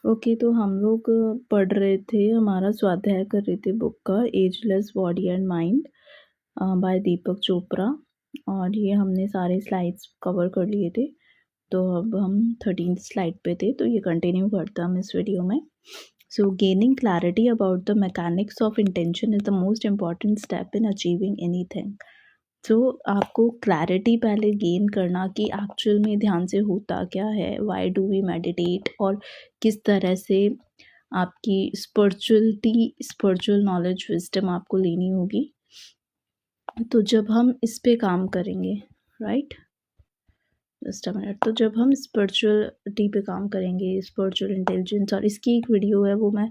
Okay, तो हम लोग पढ़ रहे थे, हमारा स्वाध्याय कर रहे थे बुक का ageless body and mind by Deepak Chopra. और ये हमने सारे स्लाइड्स कवर कर लिए थे, तो अब हम 13th स्लाइड पे थे, तो ये कंटिन्यू करते हैं हम इस वीडियो में। So gaining clarity about the mechanics of intention is the most important step in achieving anything. तो आपको क्लैरिटी पहले गेन करना कि एक्चुअल में ध्यान से होता क्या है, व्हाई डू वी मेडिटेट, और किस तरह से आपकी स्पिरिचुअल नॉलेज विजडम आपको लेनी होगी। तो जब हम इस पे काम करेंगे, राइट, जस्ट अ मिनट, तो जब हम स्पिरिचुअलिटी पे काम करेंगे, स्पिरिचुअल इंटेलिजेंस, और इसकी एक वीडियो है, वो मैं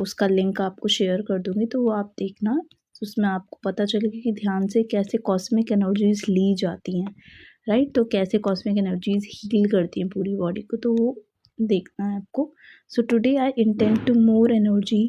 उसका लिंक आपको शेयर कर दूँगी, तो वो आप देखना। उसमें आपको पता चलेगा कि ध्यान से कैसे कॉस्मिक एनर्जीज ली जाती हैं, राइट, तो कैसे कॉस्मिक एनर्जीज हील करती हैं पूरी बॉडी को, तो वो देखना है आपको। So today I intend to more energy.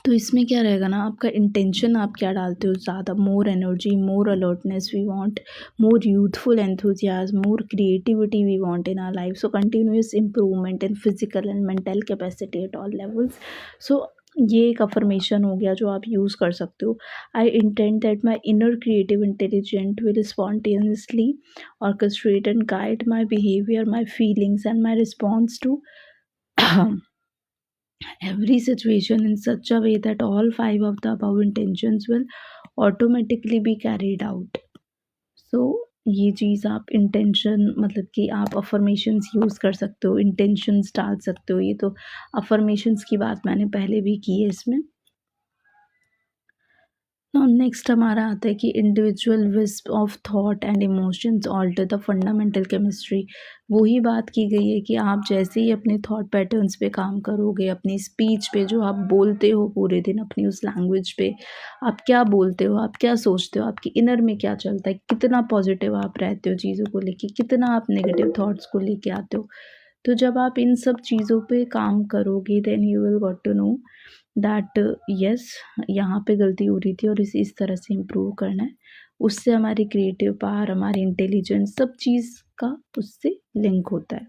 तो इसमें क्या रहेगा ना, आपका इंटेंशन आप क्या डालते हो, ज़्यादा more energy, more alertness we want, more youthful enthusiasm, more creativity we want in our life, so continuous improvement in physical and mental capacity at all levels. So ये एक अफर्मेशन हो गया जो आप यूज़ कर सकते हो। I intend that my inner creative intelligent will spontaneously orchestrate and guide my behavior, my feelings, and my response to every situation in such a way that all 5 of the above intentions will automatically be carried out. So ये चीज़ आप intention, मतलब कि आप affirmations use कर सकते हो, intentions डाल सकते हो। ये तो अफर्मेशंस की बात मैंने पहले भी की है इसमें। नाउ नेक्स्ट हमारा आता है कि individual wisp of thought and emotions alter the fundamental chemistry. वही बात की गई है कि आप जैसे ही अपने थॉट पैटर्न्स पे काम करोगे, अपनी स्पीच पे, जो आप बोलते हो पूरे दिन अपनी उस लैंग्वेज पे, आप क्या बोलते हो, आप क्या सोचते हो, आपके इनर में क्या चलता है, कितना पॉजिटिव आप रहते हो चीज़ों को लेके, कितना आप नेगेटिव थॉट्स को लेके आते हो। तो जब आप इन सब चीज़ों पे काम करोगे, then you will got to know that yes, यहाँ पे गलती हो रही थी और इस तरह से इम्प्रूव करना है। उससे हमारी क्रिएटिव पावर, हमारी इंटेलिजेंस, सब चीज़ का उससे लिंक होता है।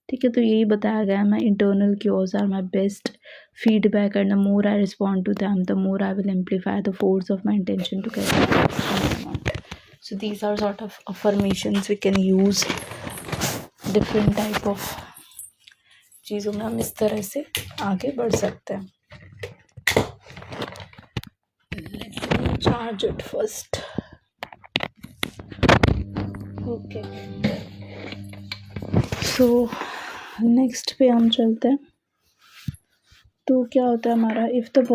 ठीक है, तो यही बताया गया है। My internal cures are my best feedback and the more I respond to them the more I will amplify the force of my intention to get. So these are sort of affirmations we can use different type of चीज़ों में, हम इस तरह से आगे बढ़ सकते हैं। Let me charge it first. Okay. So next पे हम चलते हैं। तो क्या होता है हमारा, if the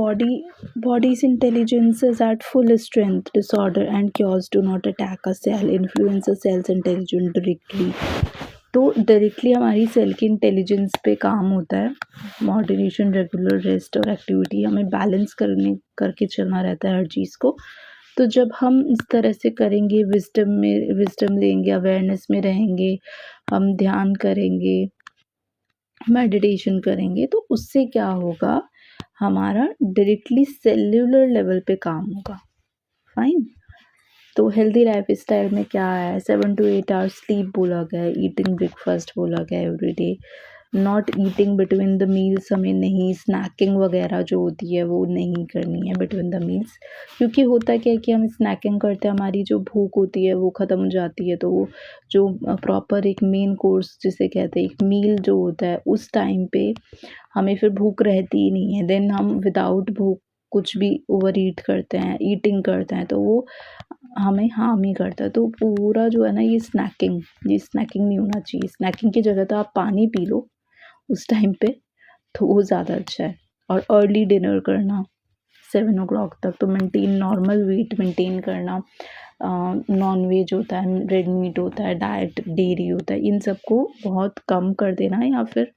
body's intelligence is at full strength, disorder and cures do not attack a cell, influence a cell's intelligence directly. तो डायरेक्टली हमारी सेल की इंटेलिजेंस पे काम होता है। मॉडरेशन, रेगुलर रेस्ट और एक्टिविटी, हमें बैलेंस करके चलना रहता है हर चीज़ को। तो जब हम इस तरह से करेंगे, विजडम लेंगे, अवेयरनेस में रहेंगे, हम ध्यान करेंगे, मेडिटेशन करेंगे, तो उससे क्या होगा, हमारा डायरेक्टली सेल्यूलर लेवल पे काम होगा। फाइन। तो हेल्दी लाइफ स्टाइल में क्या है, 7 to 8 आवर्स स्लीप बोला गया है, ईटिंग ब्रेकफास्ट बोला गया है every day, not eating between the meals, हमें नहीं स्नैकिंग वगैरह जो होती है वो नहीं करनी है बिटवीन द मील्स। क्योंकि होता क्या है कि हम स्नैकिंग करते हैं, हमारी जो भूख होती है वो ख़त्म हो जाती है, तो वो जो प्रॉपर एक मेन कोर्स जिसे कहते हैं, एक मील जो होता है, उस टाइम पे हमें फिर भूख रहती ही नहीं है। देन हम विदाउट भूख कुछ भी ओवर ईट करते हैं, ईटिंग करते हैं, तो वो हमें हार्म ही करता है। तो पूरा जो है ना, ये स्नैकिंग नहीं होना चाहिए। स्नैकिंग की जगह तो आप पानी पी लो उस टाइम पे, तो वो ज़्यादा अच्छा है। और अर्ली डिनर करना 7 o'clock तक, तो मेंटेन, नॉर्मल वेट मेंटेन करना, नॉन वेज होता है, रेड मीट होता है, डाइट डेयरी होता है, इन सबको बहुत कम कर देना, या फिर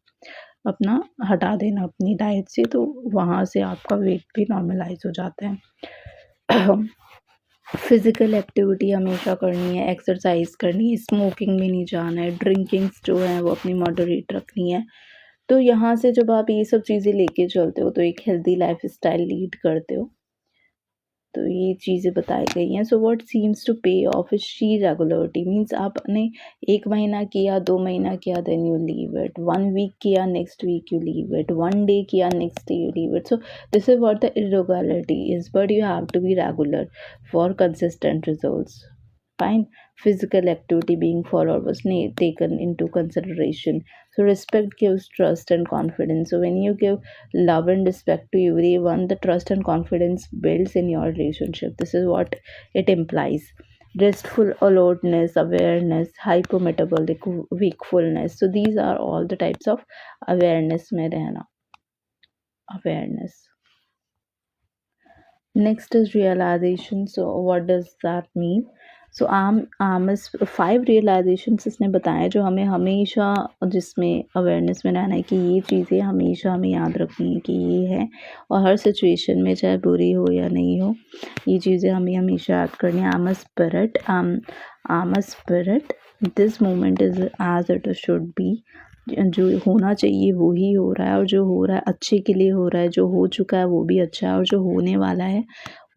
अपना हटा देना अपनी डाइट से, तो वहाँ से आपका वेट भी नॉर्मलाइज हो जाता है। फिज़िकल एक्टिविटी हमेशा करनी है, एक्सरसाइज करनी है, स्मोकिंग में नहीं जाना है, ड्रिंकिंग्स जो है वो अपनी मॉडरेट रखनी है। तो यहाँ से जब आप ये सब चीज़ें लेके चलते हो, तो एक हेल्दी लाइफ स्टाइल लीड करते हो। तो ये चीज़ें बताई गई हैं। So what seems to pay off is she regularity, means आपने 1 महीना किया, 2 महीना किया, then you leave it, 1 week किया, next week you leave it, 1 day किया, next day you leave it. So this is what the irregularity is, but you have to be regular for consistent results. Fine. Physical activity being followed was taken into consideration. So respect gives trust and confidence. So when you give love and respect to everyone, the trust and confidence builds in your relationship. This is what it implies. Restful alertness, awareness, hypometabolic wakefulness. So these are all the types of awareness में रहना. Awareness. Next is realization. So what does that mean? So Amas 5 realisations इसने बताए जो हमें हमेशा जिसमें awareness में रहना है कि ये चीज़ें हमेशा हमें याद रखनी है कि ये है, और हर सिचुएशन में चाहे बुरी हो या नहीं हो, ये चीज़ें हमें हमेशा याद करनी है. Am spirit, this moment is as it should be. जो होना चाहिए वो ही हो रहा है, और जो हो रहा है अच्छे के लिए हो रहा है. जो हो चुका है वो भी अच्छा है, और जो होने वाला है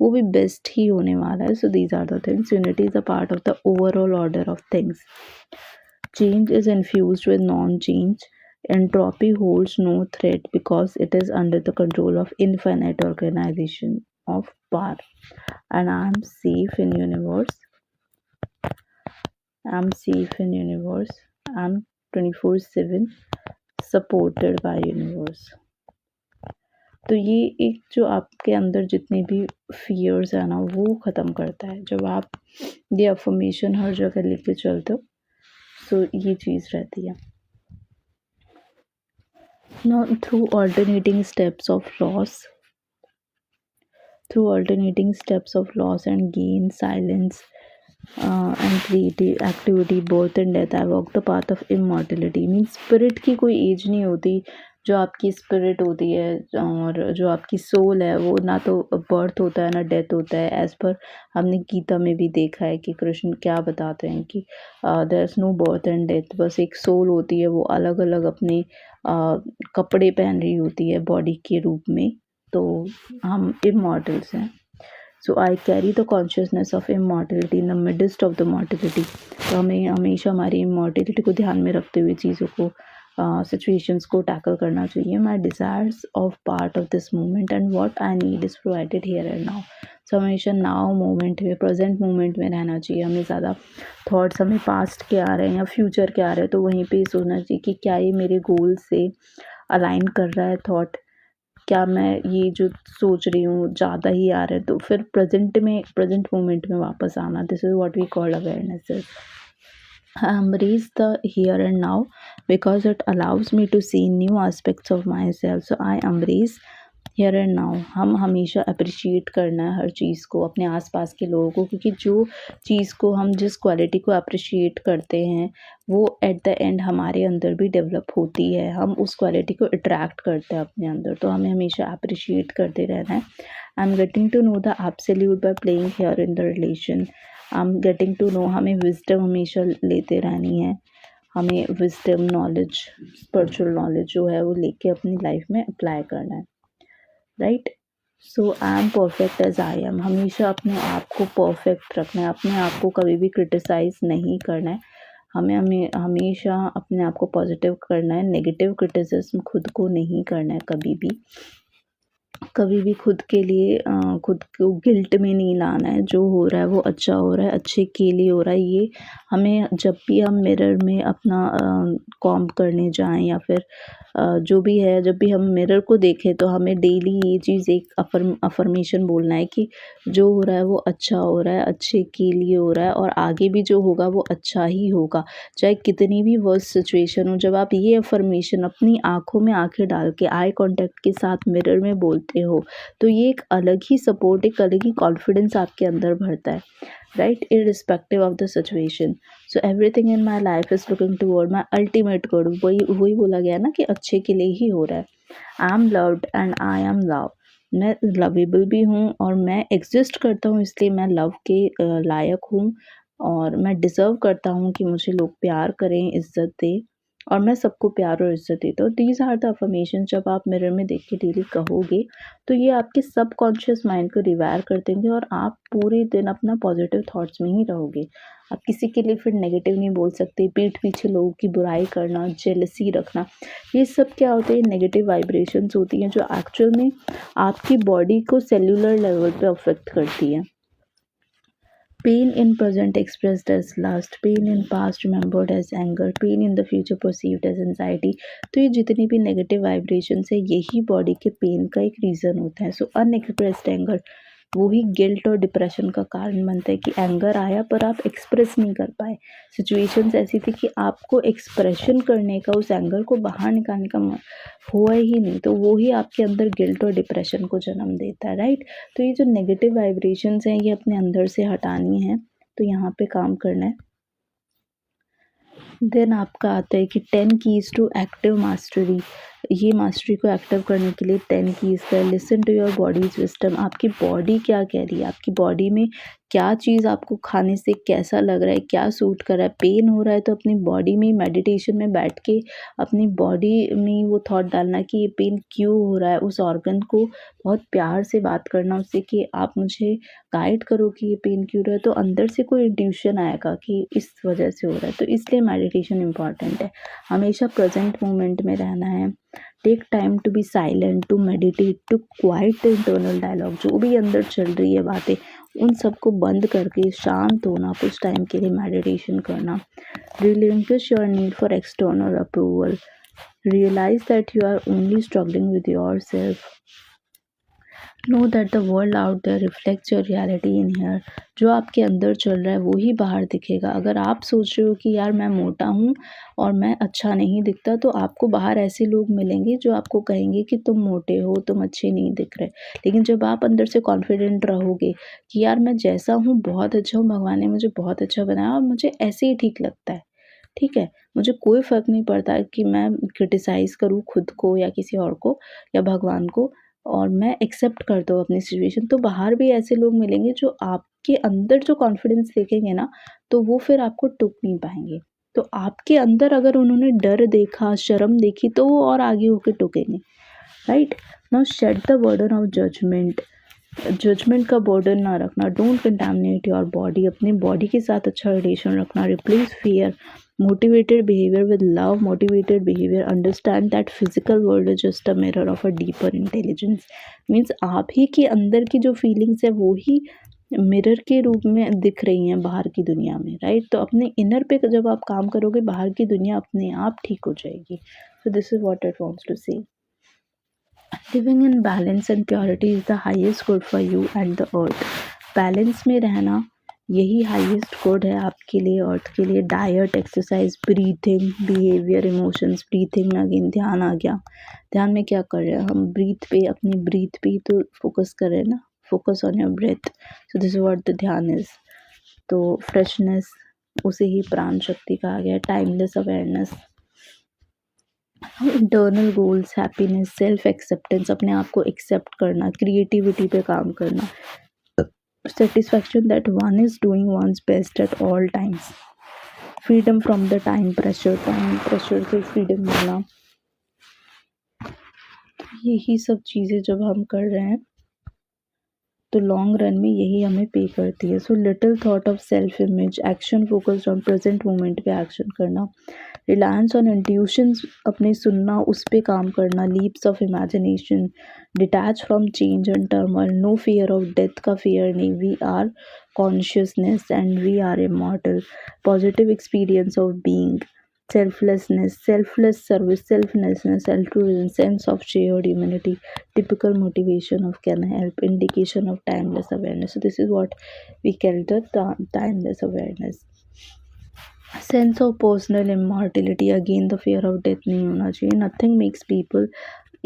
वो भी बेस्ट ही होने वाला है. So these are the things. Unity is a part of the overall order of things. Change is infused with non change. Entropy holds no threat because it is under the control of infinite organization of power. And I'm safe in universe. I'm safe in universe. I'm 24/7 supported by universe. तो ये एक जो आपके अंदर जितने भी fears है ना वो ख़त्म करता है जब आप ये अफर्मेशन हर जगह लेके चलते हो. सो ये चीज़ रहती है. Now through alternating steps of loss and gain, silence and creative activity, birth and death, I walk the path of immortality. Means spirit की कोई एज नहीं होती. जो आपकी स्पिरिट होती है और जो आपकी सोल है वो ना तो बर्थ होता है ना डेथ होता है. एज़ पर हमने गीता में भी देखा है कि कृष्ण क्या बताते हैं कि there is no birth and death. बस एक सोल होती है, वो अलग अलग अपने कपड़े पहन रही होती है बॉडी के रूप में. तो हम इमॉर्टल्स हैं. So I carry the consciousness of immortality in the midst of the mortality. तो हमें हमेशा हमारी इमॉर्टिलिटी को ध्यान में रखते हुए चीज़ों को सिचुएशंस को टैकल करना चाहिए. My desires of part of this moment and what I need is provided here and now. So हमेशा नाउ मोमेंट में, प्रेजेंट मोमेंट में रहना चाहिए. हमें ज़्यादा थॉट्स हमें पास्ट के आ रहे हैं या फ्यूचर के आ रहे हैं तो वहीं पे सोचना चाहिए कि क्या ये मेरे गोल से अलाइन कर रहा है थॉट. क्या मैं ये जो सोच रही हूँ ज़्यादा ही आ रहा है, तो फिर प्रेजेंट मोमेंट में वापस आना. This is what we call awareness. I embrace the here and now because it allows me to see new aspects of myself. So I embrace here and now. हम हमेशा अप्रिशिएट करना है हर चीज़ को, अपने आसपास के लोगों को, क्योंकि जो चीज़ को हम जिस क्वालिटी को अप्रिशिएट करते हैं वो एट द एंड हमारे अंदर भी डेवलप होती है. हम उस क्वालिटी को अट्रैक्ट करते हैं अपने अंदर. तो हमें हमेशा अप्रिशिएट करते रहना है. I am getting to know the absolute by playing here in the relation. I am getting to know. हमें विजडम हमेशा लेते रहनी है. हमें विजडम, नॉलेज, स्पिरिचुअल नॉलेज जो है वो लेके अपनी लाइफ में अप्लाई करना है. Right. So I am perfect as I am. हमेशा अपने आप को परफेक्ट रखना है. अपने आप को कभी भी क्रिटिसाइज़ नहीं करना है. हमें हमेशा अपने आप को पॉजिटिव करना है. नेगेटिव क्रिटिसिज्म खुद को नहीं करना है कभी भी खुद के लिए खुद को गिल्ट में नहीं लाना है. जो हो रहा है वो अच्छा हो रहा है, अच्छे के लिए हो रहा है. ये हमें जब भी हम मिरर में अपना कॉम्ब करने जाएं या फिर जो भी है, जब भी हम मिरर को देखें तो हमें डेली ये चीज़ एक अफर्मेशन बोलना है कि जो हो रहा है वो अच्छा हो रहा है, अच्छे के लिए हो रहा है, और आगे भी जो होगा वो अच्छा ही होगा, चाहे कितनी भी वर्स्ट सिचुएशन हो. जब आप ये अफर्मेशन अपनी आँखों में आँखें डाल के आई कॉन्टैक्ट के साथ मिरर में बोलते हो तो ये एक अलग ही सपोर्ट, एक अलग ही कॉन्फिडेंस आपके अंदर भरता है. Right. Irrespective of the situation. So everything in my life is looking toward my ultimate good. वही बोला गया ना कि अच्छे के लिए ही हो रहा है. I M loved and I am love. मैं लवेबल भी हूँ और मैं एग्जिस्ट करता हूँ, इसलिए मैं लव के लायक हूँ, और मैं डिज़र्व करता हूँ कि मुझे लोग प्यार करें, इज़्ज़त दें, और मैं सबको प्यार और इज्जत देता हूँ। दीज आर द अफर्मेशन जब आप मिरर में देख के डेली कहोगे तो ये आपके सबकॉन्शियस माइंड को रिवायर कर देंगे और आप पूरे दिन अपना पॉजिटिव थॉट्स में ही रहोगे। आप किसी के लिए फिर नेगेटिव नहीं बोल सकते। पीठ पीछे लोगों की बुराई करना, जेलसी रखना, ये सब क्या होते हैं, नेगेटिव वाइब्रेशंस होती हैं जो एक्चुअल में आपकी बॉडी को सेल्यूलर लेवल पे अफेक्ट करती है। Pain in present expressed as lust, pain in past remembered as anger, pain in the future perceived as anxiety। तो ये जितनी भी नेगेटिव वाइब्रेशंस है यही बॉडी के पेन का एक रीज़न होता है। सो अनएक्सप्रेस्ड एंगर वही गिल्ट और डिप्रेशन का कारण बनता है कि एंगर आया पर आप एक्सप्रेस नहीं कर पाए। सिचुएशंस ऐसी थी कि आपको एक्सप्रेशन करने का, उस एंगर को बाहर निकालने का हुआ ही नहीं, तो वो ही आपके अंदर गिल्ट और डिप्रेशन को जन्म देता है, राइट। तो ये जो नेगेटिव वाइब्रेशंस हैं ये अपने अंदर से हटानी है, तो यहाँ पे काम करना है। देन आपका आता है कि 10 कीज़ टू एक्टिव मास्टरी। ये मास्टरी को एक्टिव करने के लिए 10 कीज़ है। Listen to your body's wisdom. आपकी बॉडी क्या कह रही है, आपकी बॉडी में क्या चीज़ आपको खाने से कैसा लग रहा है, क्या सूट कर रहा है। पेन हो रहा है तो अपनी बॉडी में मेडिटेशन में बैठ के अपनी बॉडी में वो थॉट डालना कि ये पेन क्यों हो रहा है। उस ऑर्गन को बहुत प्यार से बात करना उससे कि आप मुझे गाइड करो कि ये पेन क्यों हो रहा है। तो अंदर से कोई इंट्यूशन आएगा कि इस वजह से हो रहा है। तो इसलिए मेडिटेशन इम्पॉर्टेंट है। हमेशा प्रेजेंट मोमेंट में रहना है। Take time to be silent, to meditate, to quiet internal dialogue. जो भी अंदर चल रही है बातें उन सबको बंद करके शांत होना, कुछ टाइम के लिए मेडिटेशन करना। Relinquish your need for external approval. Realize that you are only struggling with yourself. Know that the world out there reflects your reality in here. जो आपके अंदर चल रहा है वो ही बाहर दिखेगा। अगर आप सोच रहे हो कि यार मैं मोटा हूँ और मैं अच्छा नहीं दिखता, तो आपको बाहर ऐसे लोग मिलेंगे जो आपको कहेंगे कि तुम मोटे हो, तुम अच्छे नहीं दिख रहे। लेकिन जब आप अंदर से कॉन्फिडेंट रहोगे कि यार मैं जैसा हूँ बहुत अच्छा हूँ, भगवान ने मुझे बहुत अच्छा बनाया और मुझे ऐसे ही ठीक लगता है, ठीक है, मुझे कोई फ़र्क नहीं पड़ता कि मैं क्रिटिसाइज़ करूँ खुद को या किसी और को या भगवान को, और मैं एक्सेप्ट करता हूँ अपनी सिचुएशन। तो बाहर भी ऐसे लोग मिलेंगे जो आपके अंदर जो कॉन्फिडेंस देखेंगे ना, तो वो फिर आपको टूक नहीं पाएंगे। तो आपके अंदर अगर उन्होंने डर देखा, शर्म देखी, तो वो और आगे होके टूकेंगे, right. Now shed the burden of judgment. Judgment का बर्डन ना रखना। Don't contaminate your body. अपने बॉडी के साथ अच्छा रिलेशन रखना। Replace fear motivated behaviour with love motivated behaviour. Understand that physical world is just a mirror of a deeper intelligence. Means आप ही के अंदर की जो फीलिंग्स है वो ही मिरर के रूप में दिख रही हैं बाहर की दुनिया में, राइट। तो अपने इनर पे जब आप काम करोगे बाहर की दुनिया अपने आप ठीक हो जाएगी। So this is what it wants to say. Living in balance and purity is the highest good for you and the earth. Balance में रहना यही हाईएस्ट गुड है आपके लिए, अर्थ के लिए। Diet, exercise, breathing, behaviour, emotions. Breathing में again ध्यान आ गया। ध्यान में क्या कर रहे हैं हम, ब्रीथ पे, अपनी ब्रीथ पे तो फोकस कर रहे हैं ना। Focus on your breath. So this is what the dhyan is. तो फ्रेशनेस, उसे ही प्राण शक्ति कहा गया। Timeless awareness, internal goals, happiness, self acceptance, अपने आप को एक्सेप्ट करना, क्रिएटिविटी पे काम करना, satisfaction that one is doing one's best at all times, freedom from the time pressure से फ्रीडम मिलना। यही सब चीज़ें जब हम कर रहे हैं तो लॉन्ग रन में यही हमें पे करती है। So little thought of self image, action focused on present moment पे एक्शन करना, रिलायंस ऑन इंट्यूशंस, अपने सुनना, उस पे काम करना, leaps of imagination, detach from change and turmoil, no fear of death का फियर नहीं, we are consciousness and we are immortal, positive experience of being, selflessness, selfless service, selflessness, altruism, sense of shared humanity, typical motivation of can help, indication of timeless awareness. So this is what we call the timeless awareness. Sense of personal immortality, again the fear of death नहीं होना चाहिए। Nothing makes people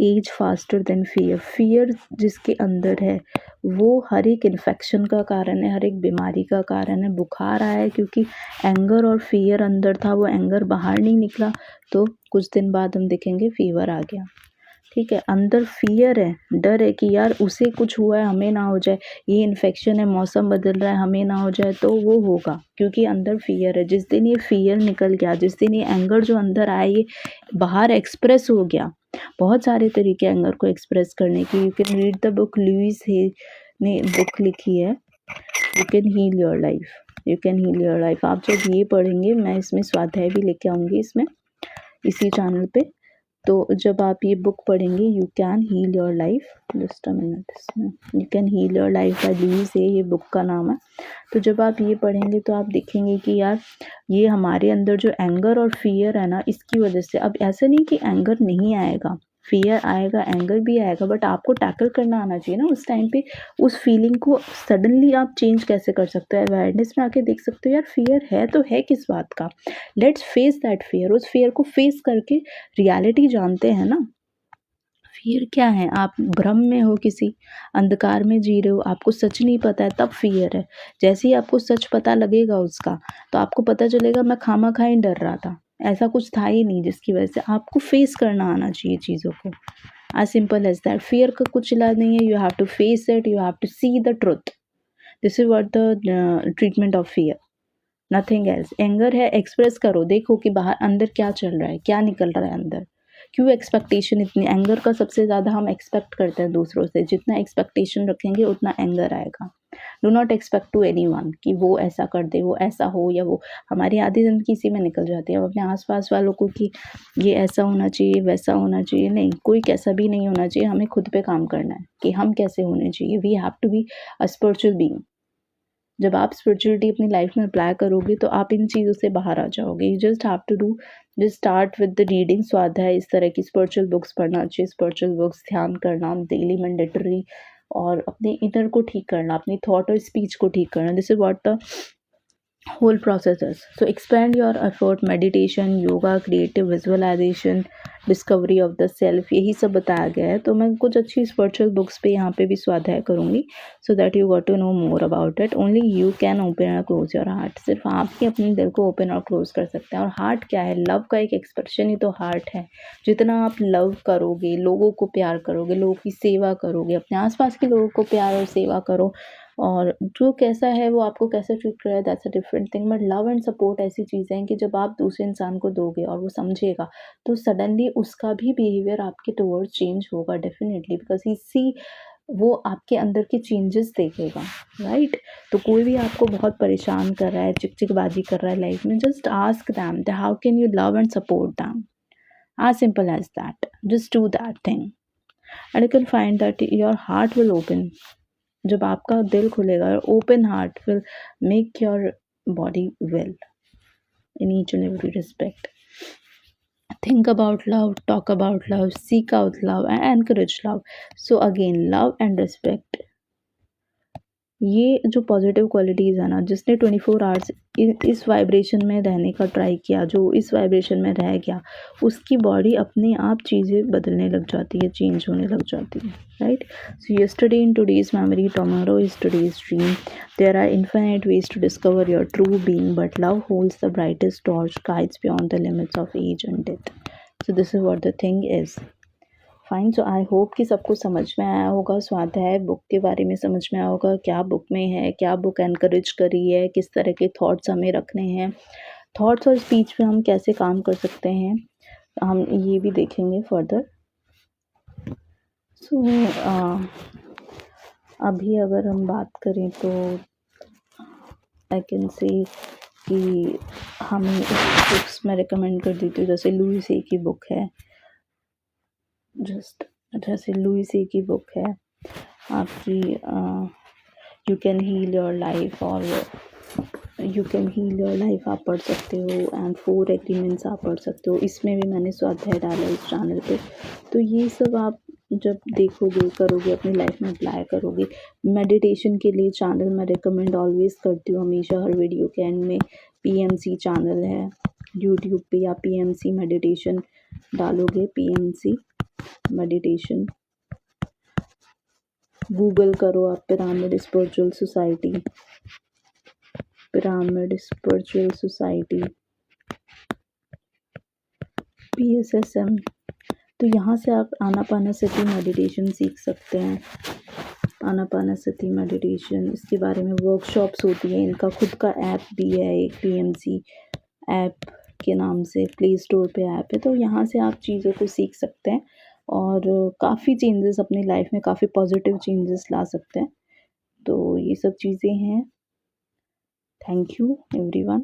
age faster than fear. Fear जिसके अंदर है वो हर एक infection का कारण है, हर एक बीमारी का कारण है। बुखार आया है क्योंकि एंगर और फियर अंदर था, वो एंगर बाहर नहीं निकला, तो कुछ दिन बाद हम देखेंगे फीवर आ गया। ठीक है, अंदर फियर है, डर है कि यार उसे कुछ हुआ है हमें ना हो जाए, ये इन्फेक्शन है, मौसम बदल रहा है हमें ना हो जाए, तो वो होगा क्योंकि अंदर फियर है। जिस दिन ये फियर निकल गया, जिस दिन ये एंगर जो अंदर आया ये बाहर एक्सप्रेस हो गया, बहुत सारे तरीके एंगर को एक्सप्रेस करने की। You can read the book, Louise Hay ने बुक लिखी है, you can heal your life, you can heal your life. आप जब ये पढ़ेंगे, मैं इसमें स्वाध्याय भी लेके आऊँगी इसमें, इसी चैनल पे, तो जब आप ये बुक पढ़ेंगे, you can heal your life, just a minute, इसमें you can heal your life by Louise Hay, ये बुक का नाम है। तो जब आप ये पढ़ेंगे तो आप देखेंगे कि यार ये हमारे अंदर जो एंगर और फियर है ना, इसकी वजह से, अब ऐसा नहीं कि एंगर नहीं आएगा, फियर आएगा, एंगर भी आएगा, बट आपको टैकल करना आना चाहिए ना उस टाइम पे। उस फीलिंग को सडनली आप चेंज कैसे कर सकते हो, अवेयरनेस में आके देख सकते हो यार फियर है तो है किस बात का, लेट्स फेस दैट फियर। उस फियर को फेस करके रियलिटी जानते हैं ना, फियर क्या है, आप भ्रम में हो, किसी अंधकार में जी रहे हो, आपको सच नहीं पता है, तब फियर है। जैसे ही आपको सच पता लगेगा उसका, तो आपको पता चलेगा मैं खामा खा ही डर रहा था, ऐसा कुछ था ही नहीं, जिसकी वजह से आपको फेस करना आना चाहिए चीज़ों को। as simple as that। Fear का कुछ इलाज नहीं है, you have to face it, you have to see the truth. This is what the treatment of fear, nothing else. Anger है, एक्सप्रेस करो, देखो कि बाहर अंदर क्या चल रहा है, क्या निकल रहा है अंदर, क्यों एक्सपेक्टेशन इतनी। एंगर का सबसे ज़्यादा हम एक्सपेक्ट करते हैं दूसरों से, जितना एक्सपेक्टेशन रखेंगे उतना एंगर आएगा। Do not expect to anyone कि वो ऐसा कर दे, वो ऐसा हो, या वो, हमारी आधी ज़िंदगी इसी में निकल जाती है। हम अपने आसपास वालों को कि ये ऐसा होना चाहिए, वैसा होना चाहिए, नहीं, कोई कैसा भी नहीं होना चाहिए, हमें खुद पे काम करना है कि हम कैसे होने चाहिए। We have to be a spiritual being. जब आप स्पिरिचुअलिटी अपनी लाइफ में अप्लाई करोगे तो आप इन चीज़ों से बाहर आ जाओगे। You just have to do, just start with the reading swadhyay, इस तरह की स्पिरिचुअल बुक्स पढ़ना चाहिए, स्पिरिचुअल बुक्स, ध्यान करना, डेली मैंडेटरी, और अपने इनर को ठीक करना, अपनी थॉट और स्पीच को ठीक करना। This is what the whole processes। So expand your effort, meditation, yoga, creative visualization, discovery of the self, यही सब बताया गया है। तो मैं कुछ अच्छी स्पिरिचुअल बुक्स पे यहाँ पे भी स्वाध्याय करूँगी, so that you got to know more about it. Only you can open और क्लोज योर हार्ट। सिर्फ आप ही अपने दिल को ओपन और क्लोज कर सकते हैं। और हार्ट क्या है, लव का एक एक्सप्रेशन ही तो हार्ट है। जितना आप लव करोगे, लोगों को प्यार करोगे, लोगों की सेवा करोगे, अपने आसपास के लोगों को प्यार और सेवा करो, और जो कैसा है वो आपको कैसे ट्रीट कर रहा है, that's a different thing. But love and support ऐसी चीज़ें हैं कि जब आप दूसरे इंसान को दोगे और वो समझेगा, तो सडनली उसका भी बिहेवियर आपके टुवर्ड्स चेंज होगा डेफिनेटली, बिकॉज ही सी, वो आपके अंदर के चेंजेस देखेगा, राइट। तो कोई भी आपको बहुत परेशान कर रहा है, चिकचिकबाजी कर रहा है लाइफ में, just ask them how can you love and support them, as simple as that। just do that thing and you can find that your heart will open। जब आपका दिल खुलेगा, open heart will make your body well in each and every respect। Think about love, talk about love, seek out love and encourage love। So again, love and respect, ये जो positive qualities है ना, जिसने 24 hours इस vibration में रहने का try किया, जो इस वाइब्रेशन में रह गया, उसकी बॉडी अपने आप चीज़ें बदलने लग जाती है, चेंज होने लग जाती है, right. So yesterday in today's memory, tomorrow is today's dream. There are infinite ways to discover your true being, but love holds the brightest torch, guides beyond the limits of age and death. So this is what the thing is. Fine. So I hope कि सबको समझ में आया होगा, स्वाध्याय book के बारे में समझ में आया होगा, क्या बुक में है, क्या बुक एनकरेज करी है, किस तरह के थॉट्स हमें रखने हैं, थॉट्स और स्पीच पे हम कैसे काम कर सकते हैं, हम ये भी देखेंगे फर्दर। सो अभी अगर हम बात करें तो आई कैन से कि हमें बुक्स मैं रिकमेंड कर देती हूँ, जैसे लुइस हे की बुक है, जैसे लुइस हे की बुक है आपकी, you can heal your life, और you can heal your life आप पढ़ सकते हो, एंड 4 एग्रीमेंट्स आप पढ़ सकते हो। इसमें भी मैंने स्वाध्याय डाला इस चैनल पे। तो ये सब आप जब देखोगे, करोगे, अपनी लाइफ में अप्लाई करोगे। मेडिटेशन के लिए चैनल मैं रिकमेंड ऑलवेज करती हूँ, हमेशा हर वीडियो के एंड में। पीएमसी चैनल है यूट्यूब पे, या पीएमसी मेडिटेशन डालोगे, पीएमसी मेडिटेशन गूगल करो आप, pyramid spiritual society, pyramid spiritual society, PSSM, तो यहाँ से आप आनापानासती मेडिटेशन सीख सकते हैं। आनापानासती मेडिटेशन, इसके बारे में वर्कशॉप्स होती हैं। इनका खुद का ऐप भी है, एक PMC ऐप के नाम से प्ले स्टोर पे ऐप है। तो यहाँ से आप चीज़ों को सीख सकते हैं और काफ़ी चेंजेस अपनी लाइफ में, काफ़ी पॉजिटिव चेंजेस ला सकते हैं। तो ये सब चीज़ें हैं। Thank you everyone.